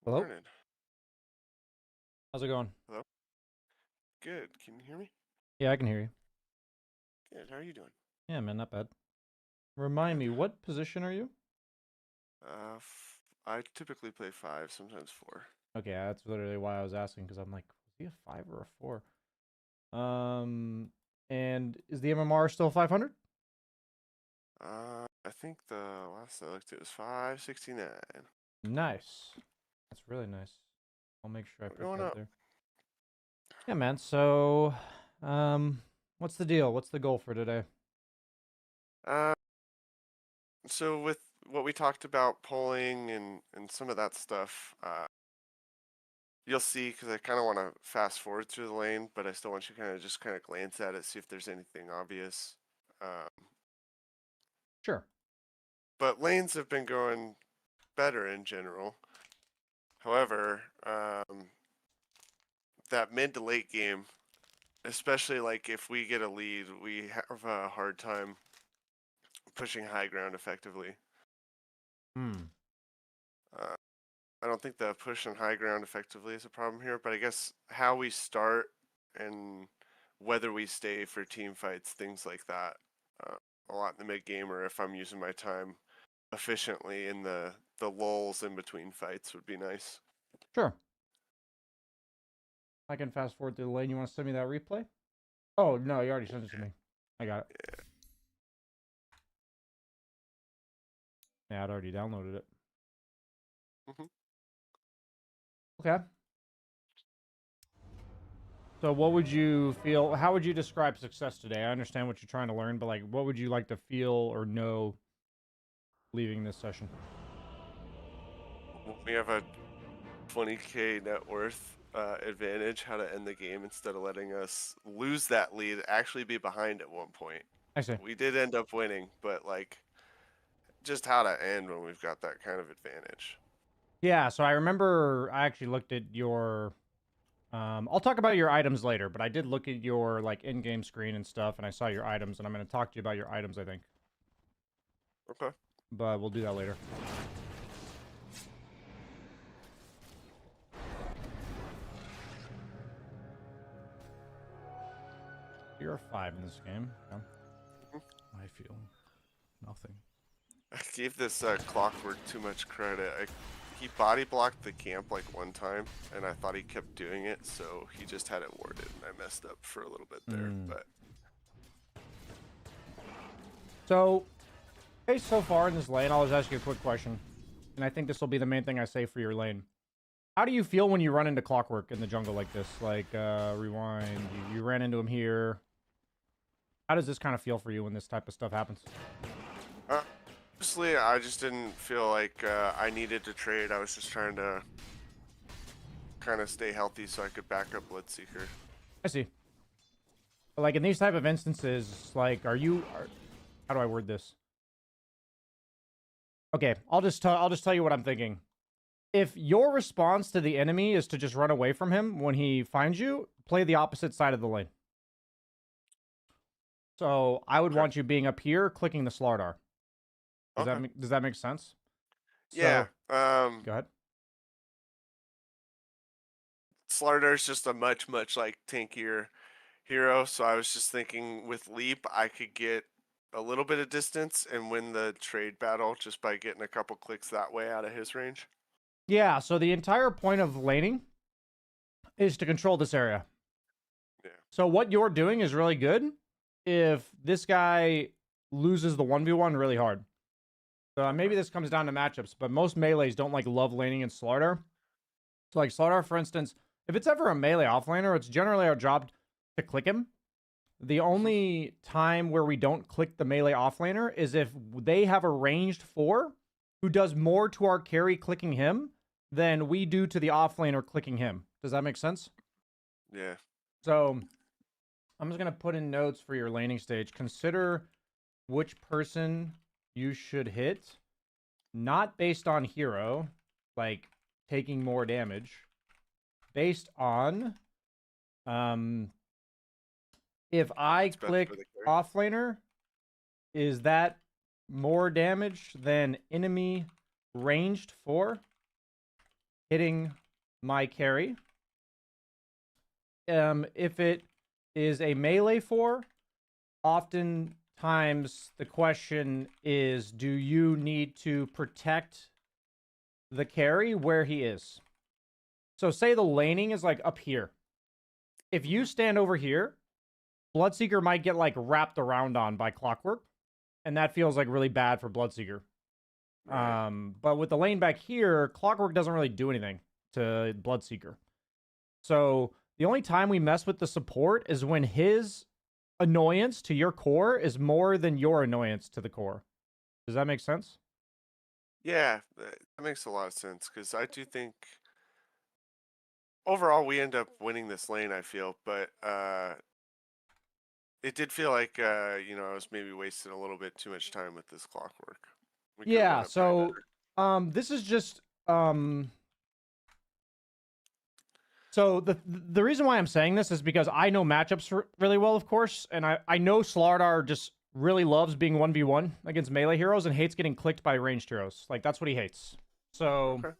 Hello? Morning. How's it going? Hello. Good. Can you hear me? Yeah, I can hear you. Good. How are you doing? Yeah, man, not bad. Remind Good. me, what position are you? I typically play five, sometimes four. Okay, that's literally why I was asking, because I'm like, was he a 5 or a 4? And is the MMR still 500? I think the last I looked it was 569. Nice. That's really nice. I'll make sure I We're put going that up. there. Yeah, man, so, what's the deal? What's the goal for today? Uh, so with what we talked about polling and some of that stuff, you'll see because I kind of want to fast forward through the lane, but I still want you just kind of glance at it, see if there's anything obvious. Sure. But lanes have been going better in general. However, that mid to late game, especially like if we get a lead, we have a hard time pushing high ground effectively. Hmm. Uh, I don't think the push on high ground effectively is a problem here, but I guess how we start and whether we stay for team fights, things like that, uh, a lot in the mid game, or if I'm using my time efficiently in the lulls in between fights would be nice. Sure. I can fast forward through the lane. You want to send me that replay? Oh, no, you already sent it to me. I got it. Yeah, I'd already downloaded it. Mm-hmm. Okay. So what would you feel, how would you describe success today? I understand what you're trying to learn, but like what would you like to feel or know leaving this session? We have a 20K net worth advantage, how to end the game instead of letting us lose that lead, actually be behind at one point. I see. We did end up winning, but like just how to end when we've got that kind of advantage. Yeah, so I remember I actually looked at your I'll talk about your items later, but I did look at your like in-game screen and stuff and I saw your items and I'm going to talk to you about your items, I think. Okay. But we'll do that later. You're a 5 in this game. Okay. I feel nothing. I gave this Clockwork too much credit. He body blocked the camp like one time, and I thought he kept doing it, so he just had it warded, and I messed up for a little bit there. But So, hey, so far in this lane, I'll just ask you a quick question. And I think this will be the main thing I say for your lane. How do you feel when you run into Clockwork in the jungle like this? Like, rewind, you ran into him here. How does this kind of feel for you when this type of stuff happens? honestly, I just didn't feel like I needed to trade. I was just trying to kind of stay healthy so I could back up Bloodseeker. I see. But like in these type of instances, like, how do I word this? Okay, I'll just tell you what I'm thinking. If your response to the enemy is to just run away from him when he finds you, play the opposite side of the lane. So I would want you being up here, clicking the Slardar. Does that make sense? Yeah. So, go ahead. Slardar's just a much like tankier hero, so I was just thinking with Leap I could get a little bit of distance and win the trade battle just by getting a couple clicks that way out of his range. Yeah, so the entire point of laning is to control this area. Yeah. So what you're doing is really good if this guy loses the 1v1 really hard. So maybe this comes down to matchups, but most melees don't like love laning in Slardar. So like Slardar, for instance, if it's ever a melee offlaner, it's generally our job to click him. The only time where we don't click the melee offlaner is if they have a ranged 4 who does more to our carry clicking him than we do to the offlaner clicking him. Does that make sense? Yeah. So I'm just going to put in notes for your laning stage. Consider which person you should hit, not based on hero, like taking more damage, based on if I click offlaner, is that more damage than enemy ranged 4? hitting my carry. If it is a melee 4, oftentimes the question is, do you need to protect the carry where he is? So say the laning is like up here. If you stand over here, Bloodseeker might get like wrapped around on by Clockwork, and that feels like really bad for Bloodseeker. Right. But with the lane back here, Clockwork doesn't really do anything to Bloodseeker. So the only time we mess with the support is when his annoyance to your core is more than your annoyance to the core. Does that make sense? Yeah, that makes a lot of sense because I do think overall we end up winning this lane. I feel, but it did feel like you know, I was maybe wasting a little bit too much time with this Clockwork. We could have Yeah, won it probably so better. this is just so the reason why I'm saying this is because I know matchups really well, of course, and I know Slardar just really loves being 1v1 against melee heroes and hates getting clicked by ranged heroes. Like that's what he hates. So Okay.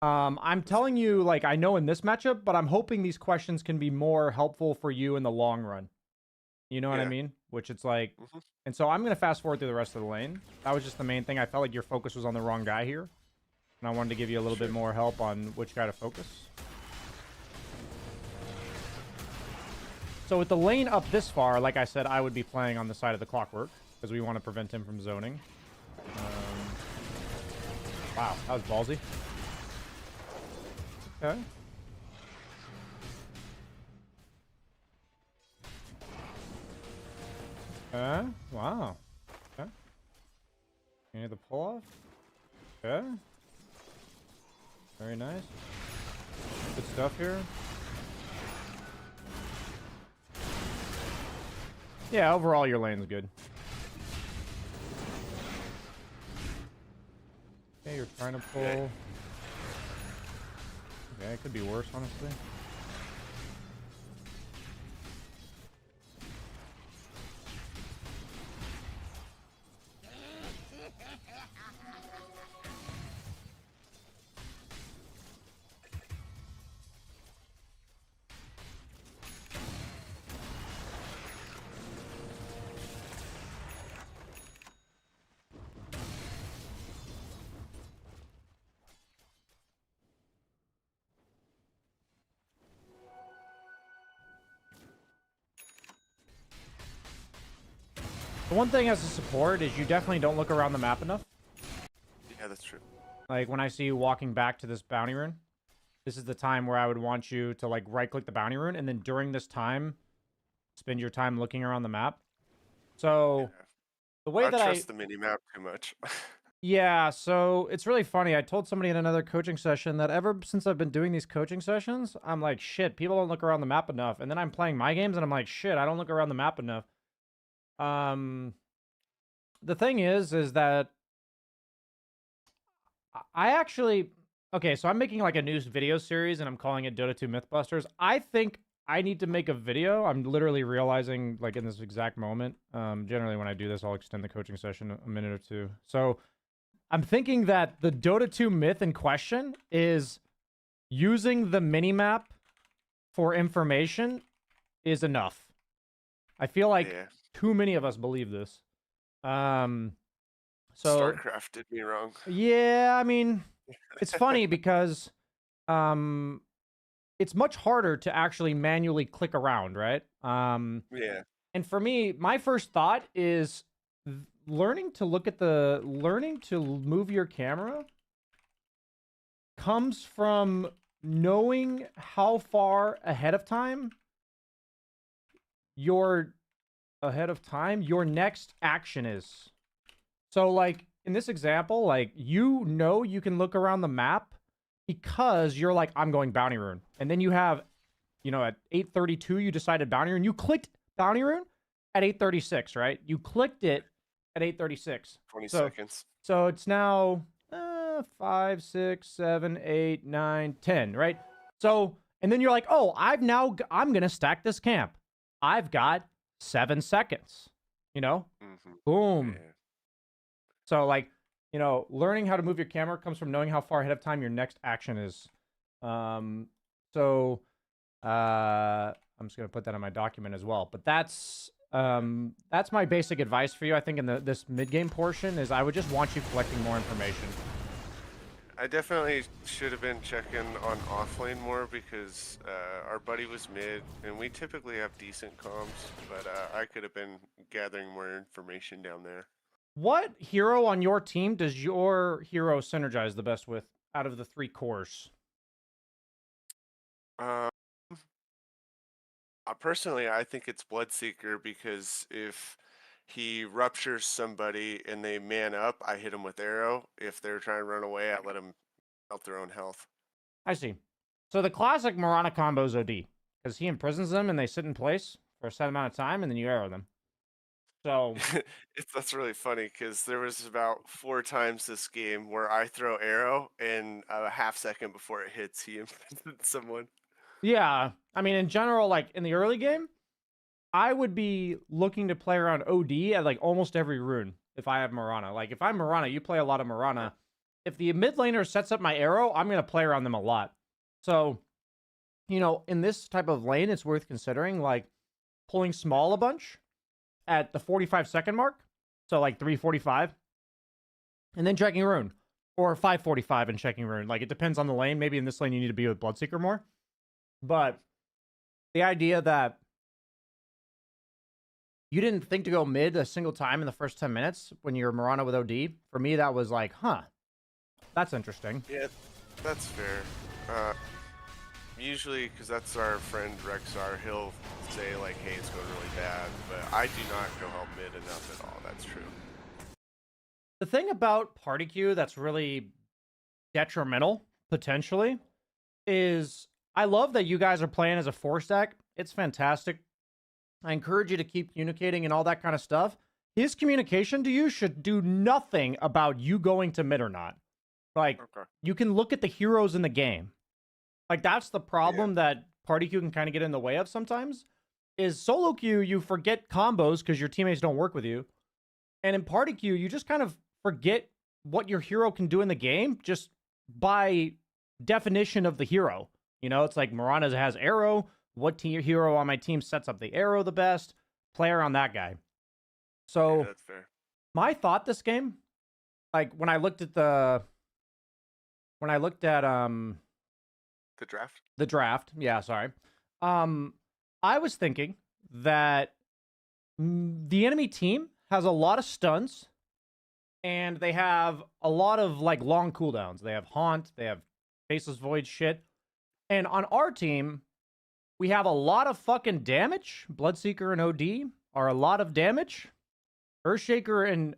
I'm telling you, like, I know in this matchup, but I'm hoping these questions can be more helpful for you in the long run. You know what I Yeah. mean? Which it's like, Hmm. and so I'm going to fast forward through the rest of the lane. That was just the main thing. I felt like your focus was on the wrong guy here. And I wanted to give you a little bit Sure. more help on which guy to focus. So with the lane up this far, like I said, I would be playing on the side of the Clockwork because we want to prevent him from zoning. Wow, that was ballsy. Okay. Wow. Okay. You need the pull off? Okay. Very nice. Good stuff here. Yeah, overall your lane's good. Okay, you're trying to pull. Okay. Okay, it could be worse, honestly. The one thing as a support is you definitely don't look around the map enough. Yeah, that's true. Like when I see you walking back to this bounty rune, this is the time where I would want you to like right click the bounty rune and then during this time spend your time looking around the map. So Yeah. the way I that trust the mini map too much. yeah, so it's really funny. I told somebody in another coaching session that ever since I've been doing these coaching sessions, I'm like, shit, people don't look around the map enough. And then I'm playing my games and I'm like, shit, I don't look around the map enough. The thing is that I actually okay, so I'm making like a new video series and I'm calling it Dota 2 Mythbusters. I think I need to make a video. I'm literally realizing like in this exact moment. Generally when I do this, I'll extend the coaching session a minute or two. So I'm thinking that the Dota 2 myth in question is using the minimap for information is enough. I feel like Yeah. too many of us believe this. So StarCraft did me wrong. yeah, I mean, it's funny because it's much harder to actually manually click around, right? Yeah. And for me, my first thought is learning to move your camera comes from knowing how far ahead of time your next action is. So like in this example, like you know you can look around the map because you're like, I'm going bounty rune. And then you have, you know, at 8:32 you decided bounty rune. You clicked bounty rune at 8:36, right? You clicked it at 8:36. 20 So seconds. so it's now 5, 6, 7, 8, 9, 10, right? So and then you're like, oh, I'm gonna stack this camp. I've got 7 seconds. You know? Hmm. Boom. Yeah. So like You know, learning how to move your camera comes from knowing how far ahead of time your next action is. So I'm just gonna put that in my document as well. But that's my basic advice for you. I think in this mid game portion is I would just want you collecting more information. I definitely should have been checking on offlane more because our buddy was mid, and we typically have decent comms, but I could have been gathering more information down there. What hero on your team does your hero synergize the best with out of the 3 cores? Personally, I think it's Bloodseeker because if he ruptures somebody and they man up, I hit them with arrow. If they're trying to run away, I let them out their own health. I see. So the classic Mirana combo is OD because he imprisons them and they sit in place for a set amount of time and then you arrow them. So That's really funny because there was about 4 times this game where I throw arrow and a half second before it hits, he imprisoned someone. yeah, I mean in general, like in the early game, I would be looking to play around OD at like almost every rune if I have Mirana. Like if I'm Mirana, you play a lot of Mirana. If the mid laner sets up my arrow, I'm gonna play around them a lot. So, you know, in this type of lane, it's worth considering like pulling small a bunch at the 45-second mark. So like 3:45. And then checking rune. Or 5:45 and checking rune. Like it depends on the lane. Maybe in this lane you need to be with Bloodseeker more. But the idea that you didn't think to go mid a single time in the first 10 minutes when you're Mirana with OD, for me that was like, huh, that's interesting. Yeah, that's fair. Usually, because that's our friend Rexar, he'll say like, hey, it's going really bad, but I do not go help mid enough at all. That's true. The thing about party queue that's really detrimental, potentially, is I love that you guys are playing as a 4-stack. It's fantastic. I encourage you to keep communicating and all that kind of stuff. His communication to you should do nothing about you going to mid or not. Like, Okay. you can look at the heroes in the game. Like, that's the problem that party queue can kind of get in the way of sometimes. Is solo queue, you forget combos because your teammates don't work with you. And in party queue, you just kind of forget what your hero can do in the game just by definition of the hero. You know, it's like Mirana has arrow. What hero on my team sets up the arrow the best? Play around that guy. So Yeah, that's fair. my thought this game, like when I looked at The draft. the draft, yeah, sorry. I was thinking that the enemy team has a lot of stuns and they have a lot of like long cooldowns. They have haunt, they have faceless void shit. And on our team, we have a lot of fucking damage. Bloodseeker and OD are a lot of damage. Earthshaker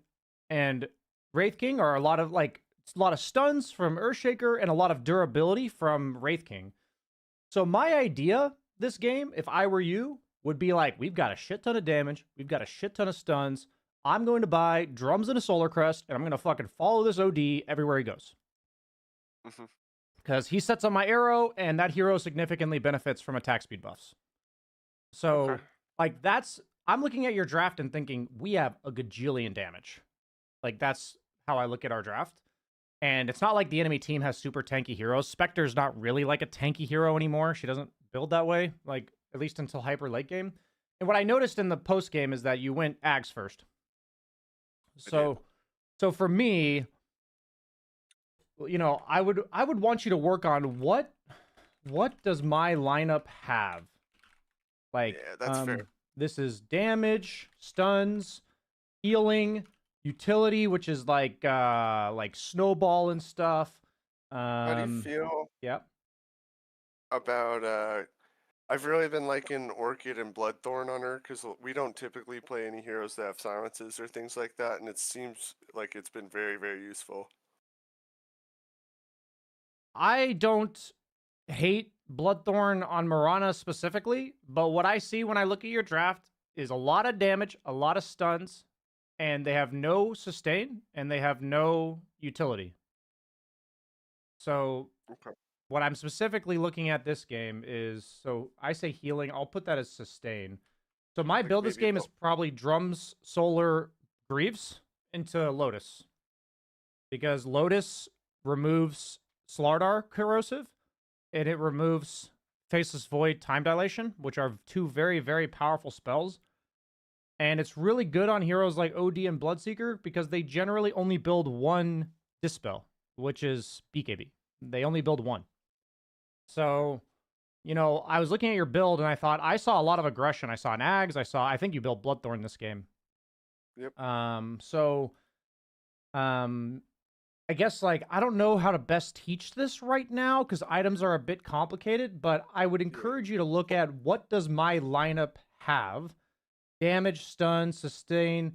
and Wraith King are a lot of stuns from Earthshaker and a lot of durability from Wraith King. So my idea this game, if I were you, would be like, we've got a shit ton of damage, we've got a shit ton of stuns. I'm going to buy drums and a solar crest, and I'm going to fucking follow this OD everywhere he goes. Because he sets up my arrow, and that hero significantly benefits from attack speed buffs. So, like, I'm looking at your draft and thinking, we have a gajillion damage. Like, that's how I look at our draft. And it's not like the enemy team has super tanky heroes. Spectre's not really like a tanky hero anymore. She doesn't build that way, like, at least until hyper late game. And what I noticed in the post game is that you went Ags first. So for me, you know, I would want you to work on what does my lineup have? Like, yeah, that's fair. This is damage, stuns, healing, utility, which is like snowball and stuff. How do you feel Yep. about I've really been liking Orchid and Bloodthorn on her because we don't typically play any heroes that have silences or things like that, and it seems like it's been very, very useful. I don't hate Bloodthorn on Mirana specifically, but what I see when I look at your draft is a lot of damage, a lot of stuns, and they have no sustain, and they have no utility. So what I'm specifically looking at this game is, so I say healing, I'll put that as sustain. So my build this game is probably drums, solar, Greaves into Lotus. because Lotus removes Slardar Corrosive, and it removes Faceless Void Time Dilation, which are two very, very powerful spells. And it's really good on heroes like OD and Bloodseeker because they generally only build one Dispel, which is BKB. They only build one. So, you know, I was looking at your build and I thought, I saw a lot of aggression. I saw an Ags. I think you built Bloodthorn this game. Yep. I guess, like, I don't know how to best teach this right now because items are a bit complicated, but I would encourage you to look at what does my lineup have. Damage, stun, sustain.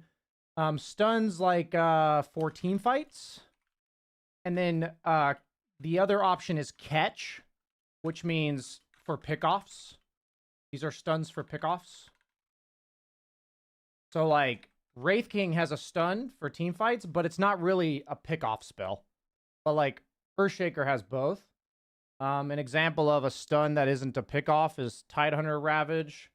Stuns like for team fights. And then the other option is catch, which means for pickoffs. These are stuns for pickoffs. So, like, Wraith King has a stun for team fights, but it's not really a pickoff spell. But, like, Earthshaker has both. An example of a stun that isn't a pickoff is Tidehunter Ravage.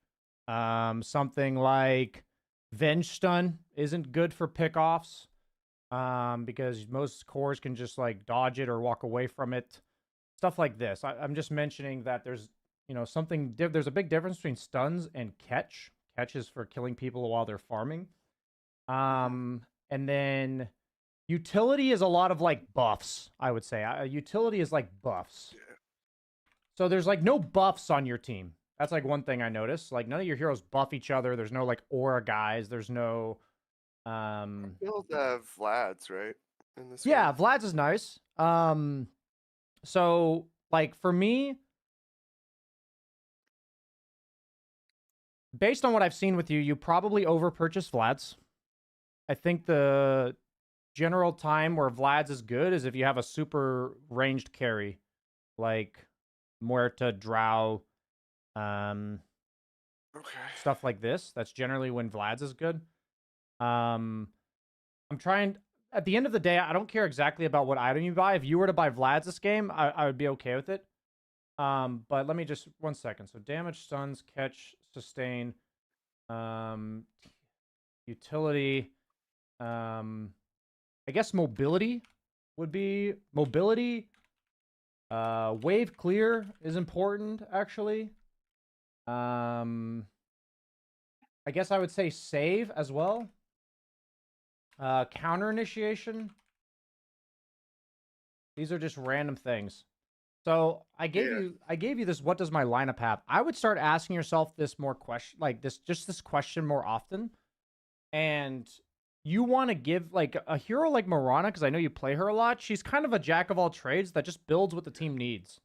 Something like Venge Stun isn't good for pickoffs. Because most cores can just, like, dodge it or walk away from it. Stuff like this. I'm just mentioning that there's, you know, there's a big difference between stuns and catch. Catch is for killing people while they're farming. And then utility is a lot of, like, buffs, I would say. Utility is like buffs. So there's, like, no buffs on your team. That's, like, one thing I noticed. Like, none of your heroes buff each other. There's no, like, aura guys. There's no Build Vlad's, right? In this yeah, one? Vlad's is nice. So, like, for me, based on what I've seen with you, you probably over-purchase Vlad's. I think the general time where Vlad's is good is if you have a super ranged carry, like Muerta, Drow, stuff like this. That's generally when Vlad's is good. I'm trying... At the end of the day, I don't care exactly about what item you buy. If you were to buy Vlad's this game, I would be okay with it. But let me just... One second. So damage, stuns, catch, sustain, utility... I guess mobility would be... Mobility. Wave clear is important, actually. I guess I would say save as well. Counter initiation. These are just random things. So I gave you this. What does my lineup have? I would start asking yourself this more question, like this question more often. And you want to give, like, a hero like Mirana, because I know you play her a lot. She's kind of a jack of all trades that just builds what the team needs.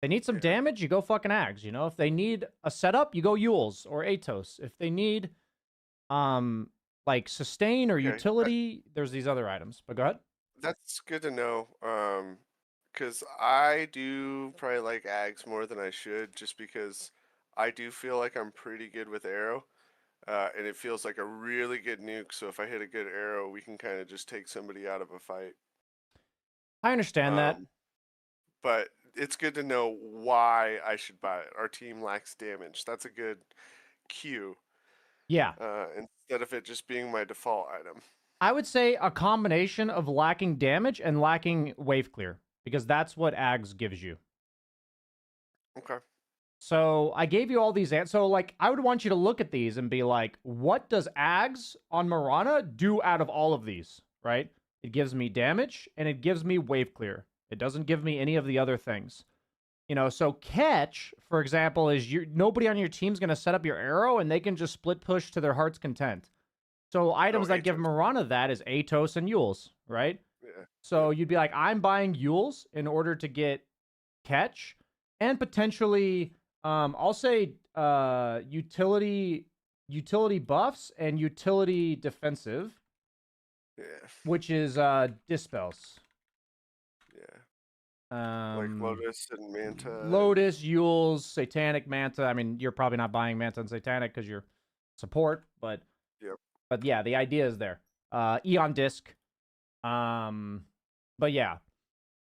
They need some damage, you go fucking Ags. You know, if they need a setup, you go Yules or Atos. If they need, like, sustain or utility, there's these other items. But go ahead. That's good to know. Because I do probably like Ags more than I should, just because I do feel like I'm pretty good with arrow. And it feels like a really good nuke, so if I hit a good arrow, we can kind of just take somebody out of a fight. I understand that. But it's good to know why I should buy it. Our team lacks damage. That's a good cue. Yeah. Instead of it just being my default item. I would say a combination of lacking damage and lacking wave clear, because that's what Ags gives you. Okay. So I gave you all these answers. So, like, I would want you to look at these and be like, what does Ags on Mirana do out of all of these, right? It gives me damage and it gives me wave clear. It doesn't give me any of the other things. You know, so catch, for example, is nobody on your team's going to set up your arrow and they can just split push to their heart's content. So items that give Mirana that is Atos and Yules, right? Yeah. So you'd be like, I'm buying Yules in order to get catch and potentially... I'll say utility buffs and utility defensive. Yeah. Which is dispels. Yeah. Like Lotus and Manta. Lotus, Yules, Satanic, Manta. I mean, you're probably not buying Manta and Satanic because you're support, but yeah, the idea is there. Eon Disc. But yeah.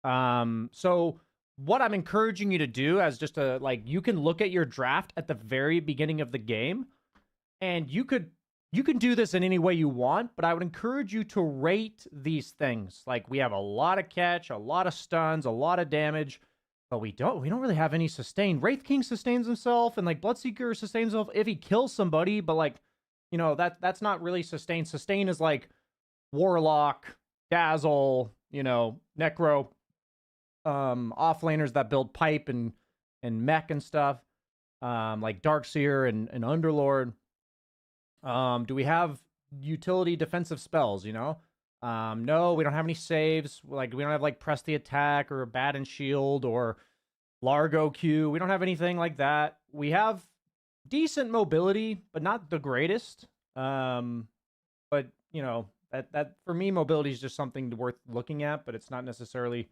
So what I'm encouraging you to do as just you can look at your draft at the very beginning of the game, and you could you can do this in any way you want, but I would encourage you to rate these things. Like, we have a lot of catch, a lot of stuns, a lot of damage, but we don't really have any sustain. Wraith King sustains himself, and like Bloodseeker sustains himself if he kills somebody, but like, you know, that's not really sustain. Sustain is like Warlock, Dazzle, you know, Necro, offlaners that build pipe and mech and stuff, like Darkseer and Underlord. Do we have utility defensive spells, you know? No, we don't have any saves. Like, we don't have like Press the Attack or Bat and Shield or Largo Q. We don't have anything like that. We have decent mobility, but not the greatest. But you know, that for me, mobility is just something worth looking at, but it's not necessarily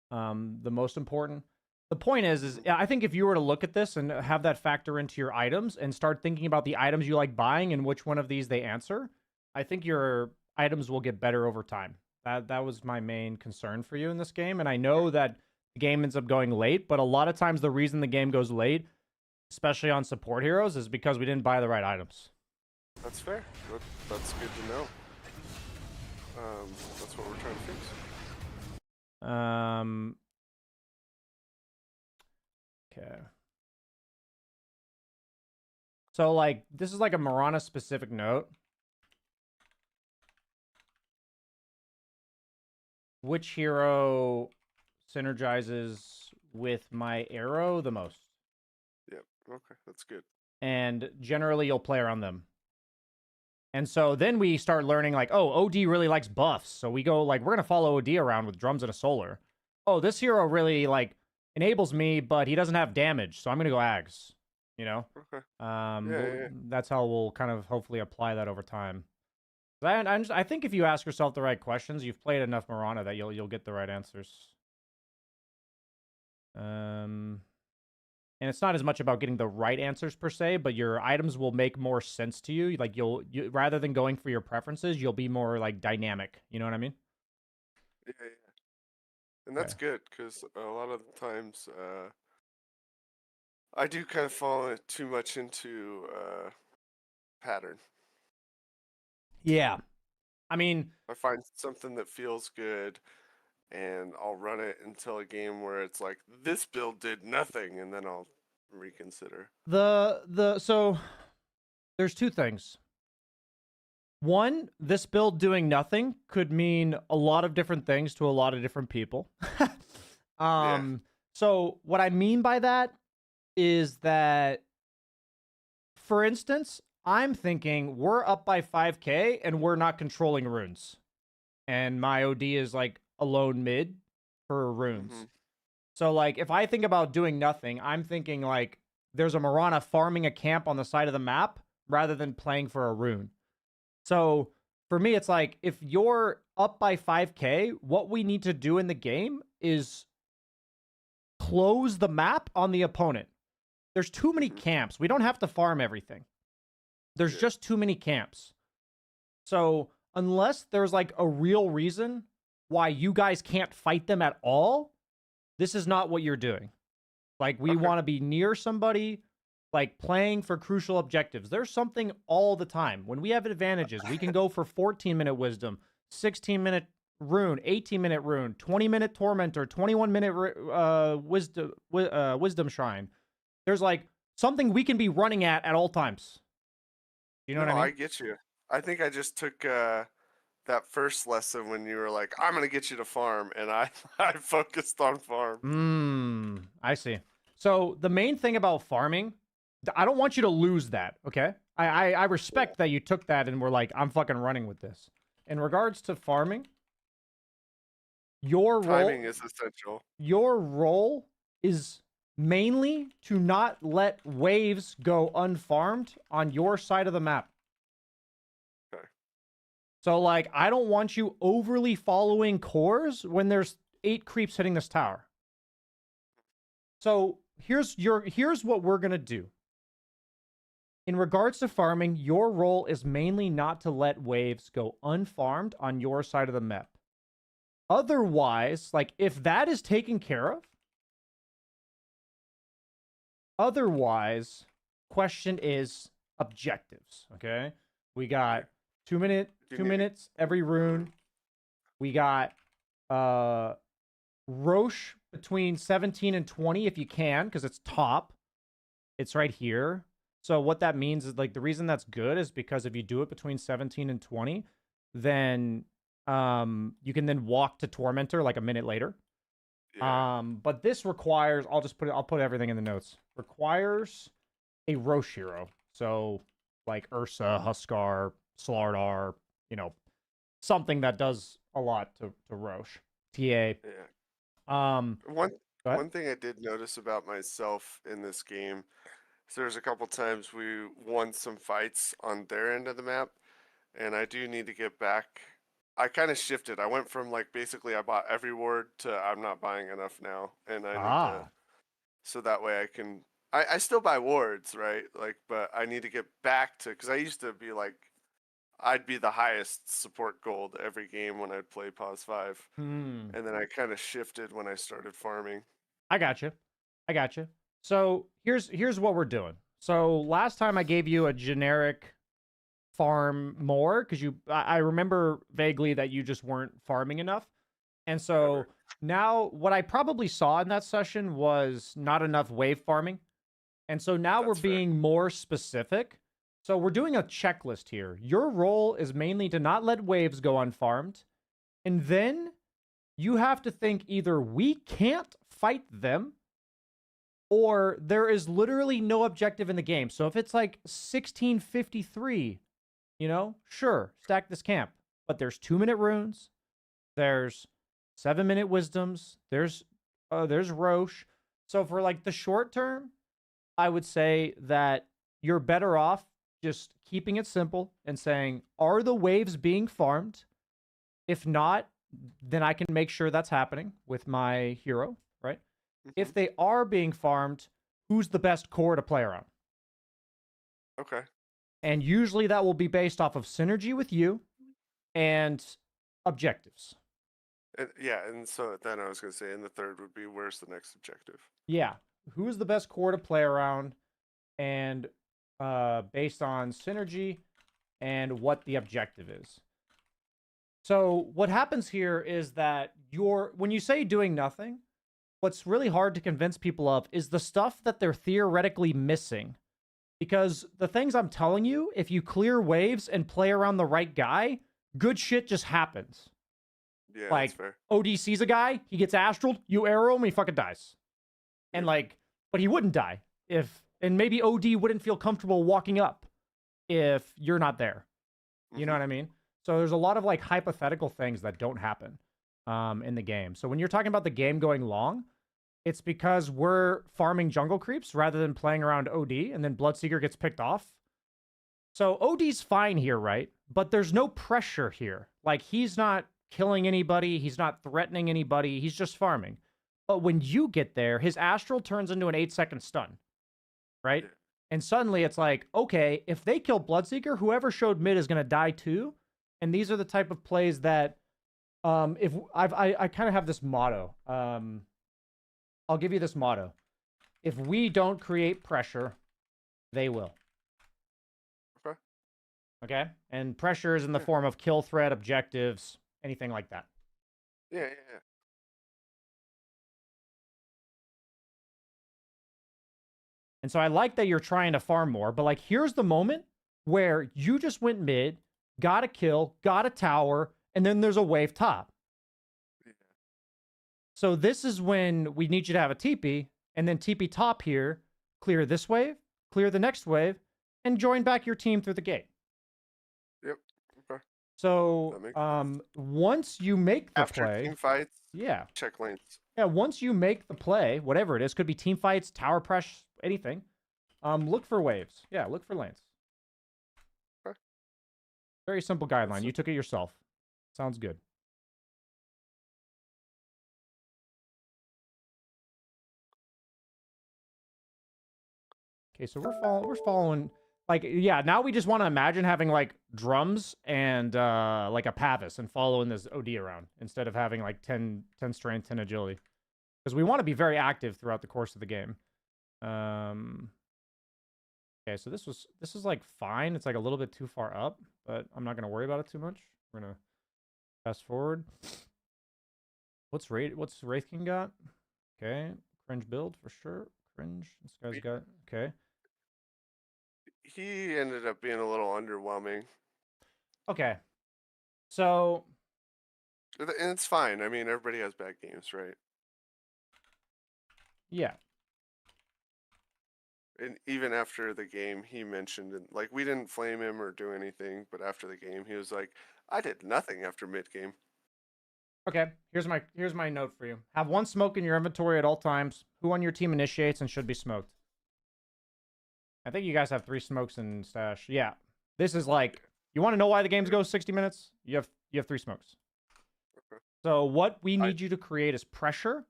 the most important. The point is I think if you were to look at this and have that factor into your items and start thinking about the items you like buying and which one of these they answer, I think your items will get better over time. That was my main concern for you in this game. And I know that the game ends up going late, but a lot of times the reason the game goes late, especially on support heroes, is because we didn't buy the right items. That's fair. That's good to know. That's what we're trying to fix. Okay. So, like, this is like a Mirana-specific note. Which hero synergizes with my arrow the most? Yep. Okay, that's good. And generally, you'll play around them. And so then we start learning, like, oh, OD really likes buffs. So we go, like, we're going to follow OD around with drums and a solar. Oh, this hero really, like, enables me, but he doesn't have damage. So I'm going to go Ags, you know? Okay. That's how we'll kind of hopefully apply that over time. I think if you ask yourself the right questions, you've played enough Mirana that you'll get the right answers. And it's not as much about getting the right answers per se, but your items will make more sense to you. Like you rather than going for your preferences, you'll be more like dynamic. You know what I mean? Yeah. And that's good because a lot of the times I do kind of fall too much into pattern. Yeah. I mean, I find something that feels good and I'll run it until a game where it's like, this build did nothing, and then I'll reconsider. So there's two things. One, this build doing nothing could mean a lot of different things to a lot of different people. So what I mean by that is that, for instance, I'm thinking we're up by 5k and we're not controlling runes. And my OD is like a lone mid for runes. Mm-hmm. So like if I think about doing nothing, I'm thinking like there's a Mirana farming a camp on the side of the map rather than playing for a rune. So for me, it's like if you're up by 5k, what we need to do in the game is close the map on the opponent. There's too many camps. We don't have to farm everything. There's just too many camps. So unless there's like a real reason why you guys can't fight them at all, this is not what you're doing. Like we want to be near somebody, like playing for crucial objectives. There's something all the time. When we have advantages, we can go for 14-minute wisdom, 16-minute rune, 18-minute rune, 20-minute tormentor, 21-minute wisdom shrine. There's like something we can be running at all times. You know what I mean? I get you. I think I just took that first lesson when you were like, I'm going to get you to farm, and I focused on farm. I see. So the main thing about farming, I don't want you to lose that, okay? I respect that you took that and were like, I'm fucking running with this. In regards to farming, your role... Timing is essential. Your role is mainly to not let waves go unfarmed on your side of the map. Okay. So, like, I don't want you overly following cores when there's 8 creeps hitting this tower. So, here's what we're going to do. In regards to farming, your role is mainly not to let waves go unfarmed on your side of the map. Otherwise, like, if that is taken care of, otherwise, question is objectives, okay? We got 2 minutes every rune. We got Roche between 17 and 20 if you can, because it's top. It's right here. So what that means is, like, the reason that's good is because if you do it between 17 and 20, then you can then walk to Tormentor like a minute later. Yeah. But this requires, I'll put everything in the notes. Requires a Roche hero. So like Ursa, Huskar, Slardar, something that does a lot to Roche. TA. Yeah. Go ahead. One thing I did notice about myself in this game is there's a couple times we won some fights on their end of the map, and I do need to get back. I kind of shifted. I went from like basically I bought every ward to I'm not buying enough now, and I need to, so that way I can. I still buy wards, right? Like, but I need to get back to, because I used to be like, I'd be the highest support gold every game when I'd play Pause 5. And then I kind of shifted when I started farming. I got you. So here's what we're doing. So last time I gave you a generic farm more, because I remember vaguely that you just weren't farming enough. And so now what I probably saw in that session was not enough wave farming. And so now we're being more specific. So we're doing a checklist here. Your role is mainly to not let waves go unfarmed. And then you have to think either we can't fight them, or there is literally no objective in the game. So if it's like 1653, sure, stack this camp. But there's 2-minute runes. There's 7-minute wisdoms. There's Roche. So for like the short term, I would say that you're better off just keeping it simple and saying, are the waves being farmed? If not, then I can make sure that's happening with my hero, right? If they are being farmed, who's the best core to play around? Okay. And usually that will be based off of synergy with you and objectives. And so then I was going to say, and the third would be, where's the next objective? Yeah. Who's the best core to play around, and based on synergy and what the objective is. So what happens here is that when you say doing nothing, what's really hard to convince people of is the stuff that they're theoretically missing. Because the things I'm telling you, if you clear waves and play around the right guy, good shit just happens. Yeah, like, that's fair. OD sees a guy, he gets astraled, you arrow him, he fucking dies. And but he wouldn't die and maybe OD wouldn't feel comfortable walking up if you're not there. You know what I mean? So there's a lot of like hypothetical things that don't happen in the game. So when you're talking about the game going long, it's because we're farming jungle creeps rather than playing around OD, and then Bloodseeker gets picked off. So OD's fine here, right? But there's no pressure here. Like, he's not killing anybody, he's not threatening anybody, he's just farming. But when you get there, his astral turns into an 8-second stun, right? And suddenly it's like, okay, if they kill Bloodseeker, whoever showed mid is going to die too. And these are the type of plays that, if I kind of have this motto. I'll give you this motto: if we don't create pressure, they will. Okay? And pressure is in the form of kill threat, objectives, anything like that. Yeah. And so I like that you're trying to farm more, but like, here's the moment where you just went mid, got a kill, got a tower, and then there's a wave top. Yeah. So this is when we need you to have a TP, and then TP top here, clear this wave, clear the next wave, and join back your team through the gate. Yep. Okay. So once you make the After play, team fights, yeah, check lanes. Yeah, once you make the play, whatever it is, could be team fights, tower press, anything. Look for waves. Yeah, look for lanes. Okay. Very simple guideline. You took it yourself. Sounds good. Okay, so we're following. Like, yeah, now we just want to imagine having like drums and like a Pavis and following this OD around instead of having like 10 strength, 10 agility. Because we want to be very active throughout the course of the game. Okay, Okay, so this is like fine. It's like a little bit too far up, but I'm not gonna worry about it too much. We're gonna fast forward. What's Wraith King got? Okay, cringe build for sure. Cringe. This guy's got okay. He ended up being a little underwhelming. Okay, so And it's fine. I mean, everybody has bad games, right? yeah, And even after the game, he mentioned, and like, we didn't flame him or do anything, but after the game, he was like, I did nothing after mid game. okay. Here's my note for you. Have one smoke in your inventory at all times. Who on your team initiates and should be smoked? I think you guys have 3 smokes in stash. Yeah, this is like, you want to know why the games go 60 minutes? You have 3 smokes. Okay. So what we need you to create is pressure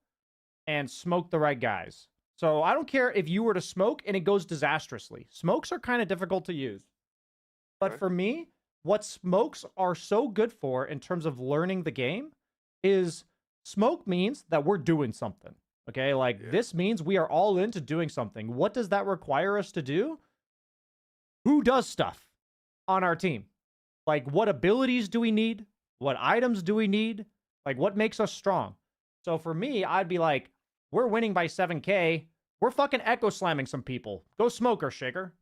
and smoke the right guys. So I don't care if you were to smoke and it goes disastrously. Smokes are kind of difficult to use. But Okay. for me, what smokes are so good for in terms of learning the game is smoke means that we're doing something. Okay, like this means we are all into doing something. What does that require us to do? Who does stuff on our team? Like, what abilities do we need? What items do we need? Like, what makes us strong? So for me, I'd be like, we're winning by 7K. We're fucking echo slamming some people. Go smoke her, shaker.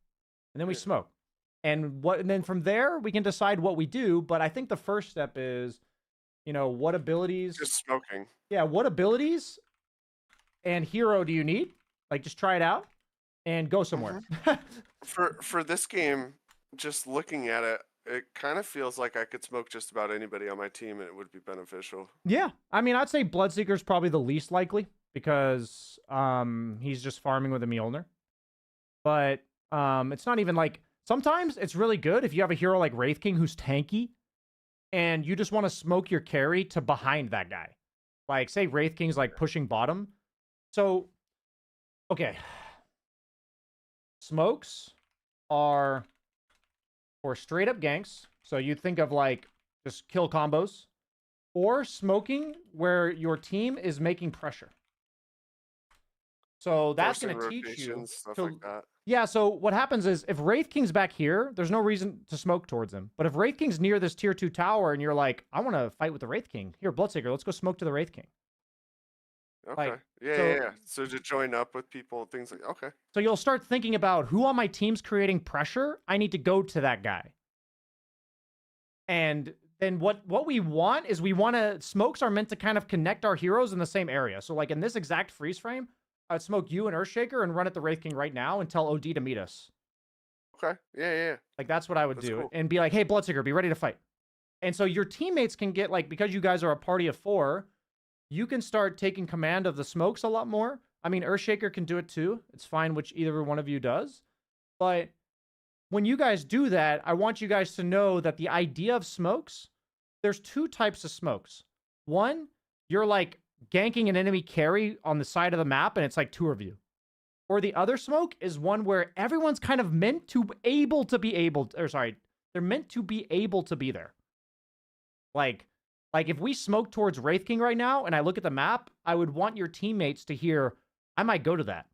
And then we smoke. And then from there, we can decide what we do. But I think the first step is, what abilities? Just smoking. Yeah, what abilities and hero do you need? Like, just try it out and go somewhere. For this game, just looking at it, it kind of feels like I could smoke just about anybody on my team and it would be beneficial. Yeah, I mean, I'd say Bloodseeker's probably the least likely because he's just farming with a Mjolnir. But it's not even like, sometimes it's really good if you have a hero like Wraith King who's tanky and you just want to smoke your carry to behind that guy. Like, say Wraith King's like pushing bottom. So, okay. Smokes are for straight up ganks. So you think of like just kill combos. Or smoking where your team is making pressure. So that's going to teach you. Stuff like that. Yeah, so what happens is if Wraith King's back here, there's no reason to smoke towards him. But if Wraith King's near this tier 2 tower and you're like, I want to fight with the Wraith King. Here, Bloodseeker, let's go smoke to the Wraith King. Okay. Like, yeah. So to join up with people, things like, okay. So you'll start thinking about who on my team's creating pressure. I need to go to that guy. And then what we want is smokes are meant to kind of connect our heroes in the same area. So like in this exact freeze frame, I'd smoke you and Earthshaker and run at the Wraith King right now and tell OD to meet us. Okay. Yeah. Like that's what I would do. Cool. And be like, hey, Bloodseeker, be ready to fight. And so your teammates can get like, because you guys are a party of 4, you can start taking command of the smokes a lot more. I mean, Earthshaker can do it too. It's fine which either one of you does. But when you guys do that, I want you guys to know that the idea of smokes, there's 2 types of smokes. One, you're like ganking an enemy carry on the side of the map and it's like 2 of you. Or the other smoke is one where everyone's kind of meant to they're meant to be able to be there. Like if we smoke towards Wraith King right now and I look at the map, I would want your teammates to hear, I might go to that.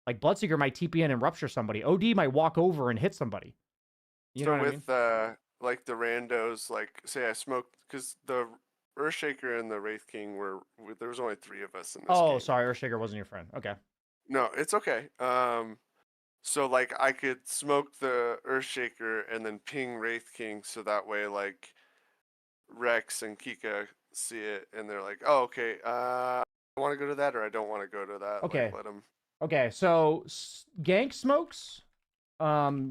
Like Bloodseeker might TP in and rupture somebody. OD might walk over and hit somebody. You know what I mean? Like the randos, like say I smoked, because the Earthshaker and the Wraith King there was only 3 of us in this game. Oh, sorry, Earthshaker wasn't your friend. Okay. No, it's okay. So like I could smoke the Earthshaker and then ping Wraith King so that way like Rex and Kika see it and they're like, oh, okay, I want to go to that or I don't want to go to that. Okay. Like, let them. Okay, so gank smokes,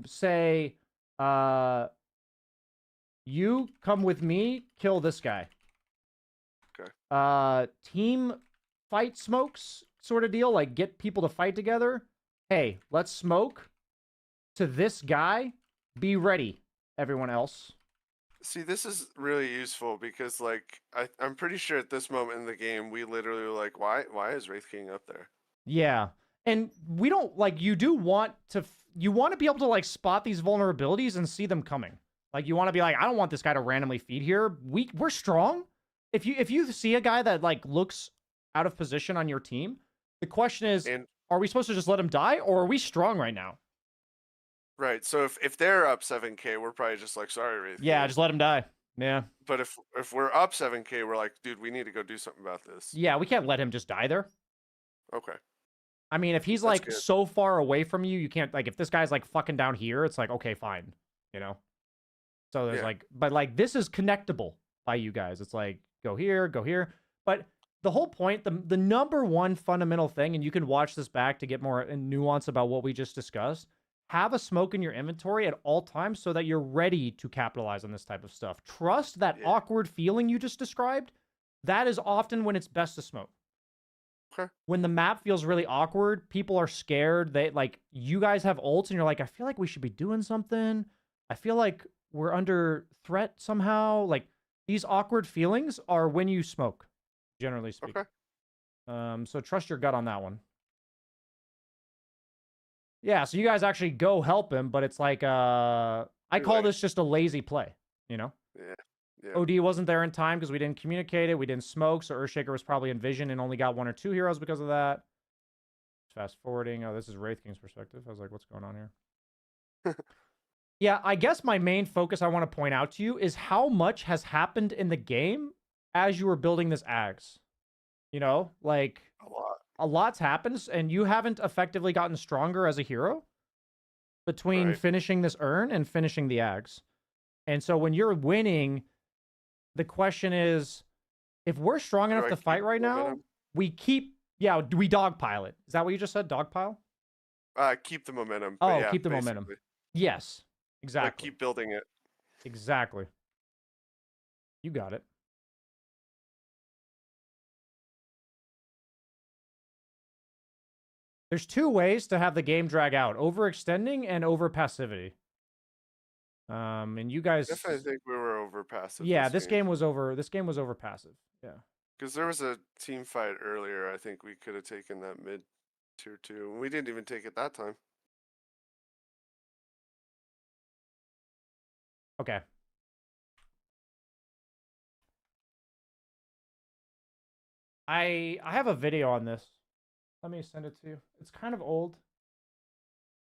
say, you come with me, kill this guy. Okay. Team fight smokes sort of deal, like get people to fight together. Hey, let's smoke to this guy. Be ready, everyone else. See, this is really useful because, like, I'm pretty sure at this moment in the game, we literally were like, why is Wraith King up there? Yeah. And we don't, like, you want to be able to, like, spot these vulnerabilities and see them coming. Like, you want to be like, I don't want this guy to randomly feed here. We're strong. If you see a guy that, like, looks out of position on your team, the question is, are we supposed to just let him die, or are we strong right now? Right. So if they're up 7K, we're probably just like, sorry, Wraith Yeah, King. just let him die. Yeah. But if we're up 7K, we're like, dude, we need to go do something about this. Yeah, we can't let him just die there. Okay. I mean, if he's That's like good. so far away from you, you can't like if this guy's like fucking down here, it's like okay, fine, you know. So there's Yeah. like, but like this is connectable by you guys. It's like go here, go here. But the whole point, the number one fundamental thing, and you can watch this back to get more nuance about what we just discussed. Have a smoke in your inventory at all times so that you're ready to capitalize on this type of stuff. Trust that Yeah. awkward feeling you just described. That is often when it's best to smoke. Okay. When the map feels really awkward, people are scared. They like you guys have ults and you're like, I feel like we should be doing something. I feel like we're under threat somehow. Like these awkward feelings are when you smoke, generally speaking. Okay. So trust your gut on that one. Yeah, so you guys actually go help him, but it's like I call this just a lazy play, you know? Yeah. Yeah. OD wasn't there in time because we didn't communicate it. We didn't smoke, so Earthshaker was probably in vision and only got 1 or 2 heroes because of that. Fast forwarding. Oh, this is Wraith King's perspective. I was like, what's going on here? Yeah, I guess my main focus I want to point out to you is how much has happened in the game as you were building this Ags. You know, like A lot. a lot's happened, and you haven't effectively gotten stronger as a hero between Right. finishing this urn and finishing the Ags. And so when you're winning, the question is, if we're strong Do enough I to keep fight the right now, momentum? we keep, yeah, we dogpile it. Is that what you just said? Dogpile? Keep the momentum. Oh, But yeah, keep the momentum. basically. Yes, Like exactly. keep building it. Exactly. You got it. There's 2 ways to have the game drag out: overextending and over passivity. And you guys, Definitely think we were over passive. yeah, this game was over passive. Yeah. Because there was a team fight earlier. I think we could have taken that mid tier 2. And we didn't even take it that time. Okay. I have a video on this. Let me send it to you. It's kind of old.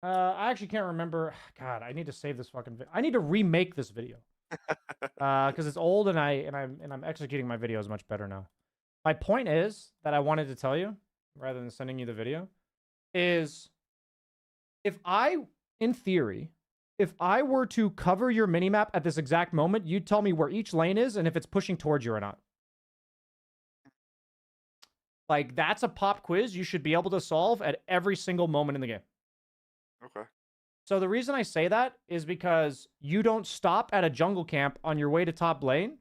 I actually can't remember. God, I need to save this fucking video. I need to remake this video. Because it's old and I'm executing my videos much better now. My point is that I wanted to tell you, rather than sending you the video, is if I, in theory, if I were to cover your minimap at this exact moment, you'd tell me where each lane is and if it's pushing towards you or not. Like, that's a pop quiz you should be able to solve at every single moment in the game. Okay. So the reason I say that is because you don't stop at a jungle camp on your way to top lane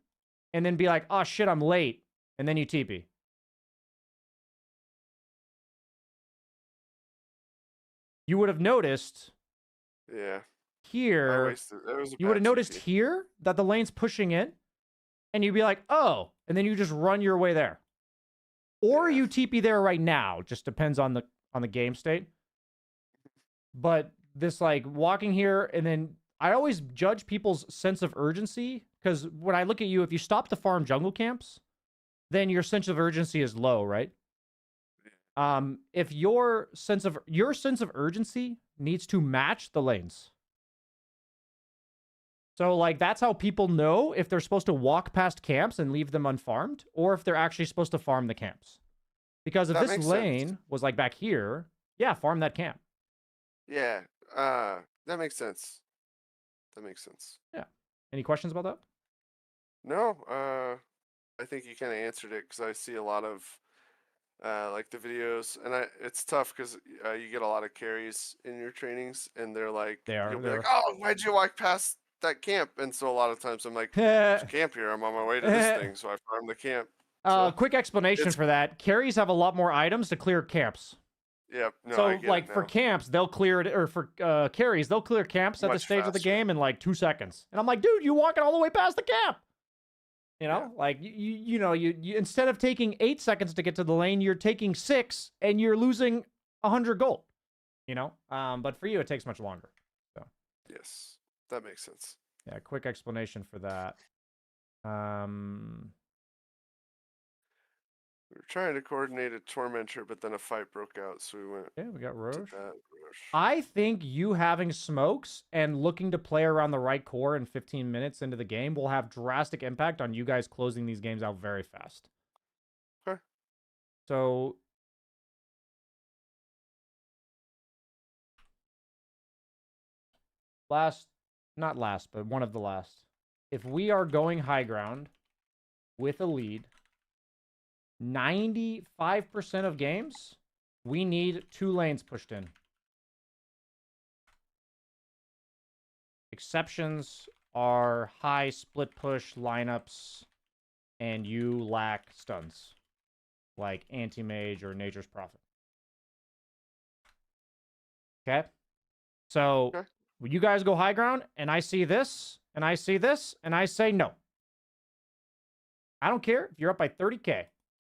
and then be like, oh shit, I'm late. And then you TP. You would have noticed Yeah. here, you would have noticed here that the lane's pushing in and you'd be like, oh, and then you just run your way there. Or you TP there right now. Just depends on the game state. But this like walking here and then I always judge people's sense of urgency because when I look at you, if you stop to farm jungle camps, then your sense of urgency is low, right? If your sense of urgency needs to match the lanes. So like that's how people know if they're supposed to walk past camps and leave them unfarmed or if they're actually supposed to farm the camps. Because if That this makes lane sense. was like back here, yeah, farm that camp. Yeah. That makes sense. That makes sense. Yeah. Any questions about that? No. I think you kind of answered it because I see a lot of like the videos, and it's tough because you get a lot of carries in your trainings, and they're like, you'll be like, oh, why'd you walk past that camp? And so a lot of times I'm like, there's a camp here. I'm on my way to this thing, so I farm the camp. So quick explanation for that. Carries have a lot more items to clear camps. Yep. No, so like for camps, they'll clear it, or for carries, they'll clear camps at the stage of the game in like 2 seconds. And I'm like, dude, you walking all the way past the camp. You know, like you know, you instead of taking 8 seconds to get to the lane, you're taking 6 and you're losing 100 gold. You know, but for you, it takes much longer. So yes, that makes sense. Yeah, quick explanation for that. We were trying to coordinate a tormentor, but then a fight broke out, so we went Okay, we got to Roche. that. I think you having smokes and looking to play around the right core in 15 minutes into the game will have drastic impact on you guys closing these games out very fast. Okay. So not last, but one of the last. If we are going high ground with a lead, 95% of games, we need 2 lanes pushed in. Exceptions are high split push lineups, and you lack stuns, like Anti-Mage or Nature's Prophet. Okay? So, Okay. when you guys go high ground, and I see this, and I see this, and I say no. I don't care if you're up by 30k.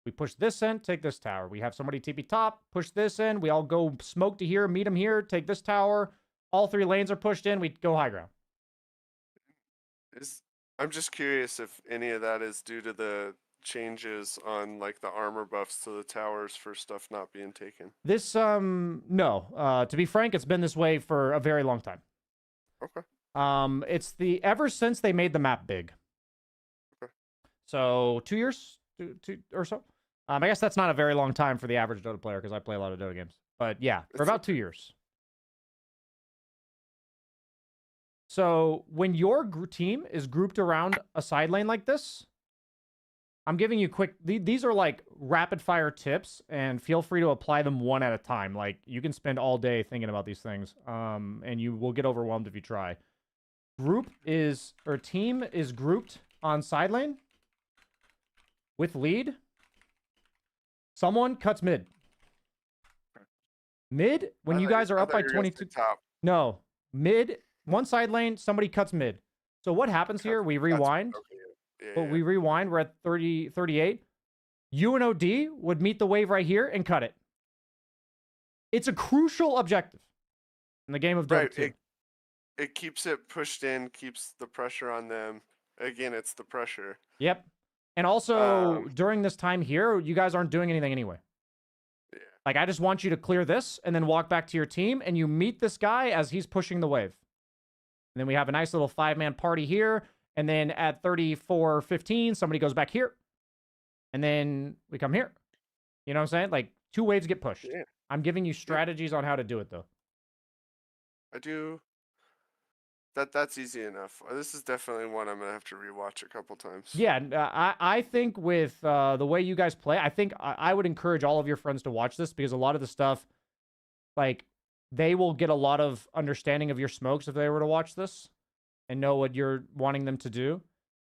We push this in, take this tower. We have somebody TP top, push this in. We all go smoke to here, meet them here, take this tower. All 3 lanes are pushed in. We go high ground. I'm just curious if any of that is due to the changes on like the armor buffs to the towers for stuff not being taken. This, no. To be frank, it's been this way for a very long time. Okay. It's ever since they made the map big. Okay. So 2 years, two or so. I guess that's not a very long time for the average Dota player because I play a lot of Dota games. But yeah, for about 2 years. So when your team is grouped around a side lane like this, I'm giving you quick. These are like rapid fire tips, and feel free to apply them one at a time. Like you can spend all day thinking about these things, and you will get overwhelmed if you try. Team is grouped on side lane with lead. Someone cuts mid. Mid when you guys are up by 22. Top. No, mid. One side lane, somebody cuts mid. So what happens here? We rewind. Okay. Yeah, But we rewind. We're at 30, 38. UNOD would meet the wave right here and cut it. It's a crucial objective in the game of Dota 2. It keeps it pushed in, keeps the pressure on them. Again, it's the pressure. Yep. And also, during this time here, you guys aren't doing anything anyway. Yeah. Like, I just want you to clear this and then walk back to your team, and you meet this guy as he's pushing the wave. And then we have a nice little 5-man party here. And then at 34-15, somebody goes back here. And then we come here. You know what I'm saying? Like, 2 waves get pushed. Yeah. I'm giving you strategies on how to do it, though. I do. That's easy enough. This is definitely one I'm going to have to rewatch a couple times. Yeah, I think with the way you guys play, I think I would encourage all of your friends to watch this because a lot of the stuff, like, they will get a lot of understanding of your smokes if they were to watch this and know what you're wanting them to do.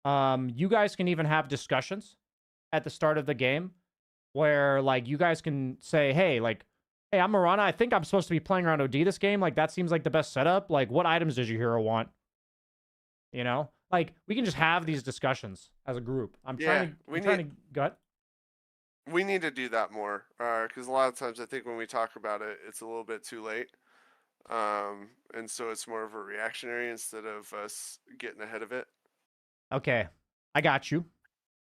You guys can even have discussions at the start of the game where, like, you guys can say, hey, I'm Marana. I think I'm supposed to be playing around OD this game. Like, that seems like the best setup. Like, what items does your hero want? You know? Like, we can just have these discussions as a group. I'm trying to gut. We need to do that more because a lot of times I think when we talk about it, it's a little bit too late. And so it's more of a reactionary instead of us getting ahead of it. Okay, I got you.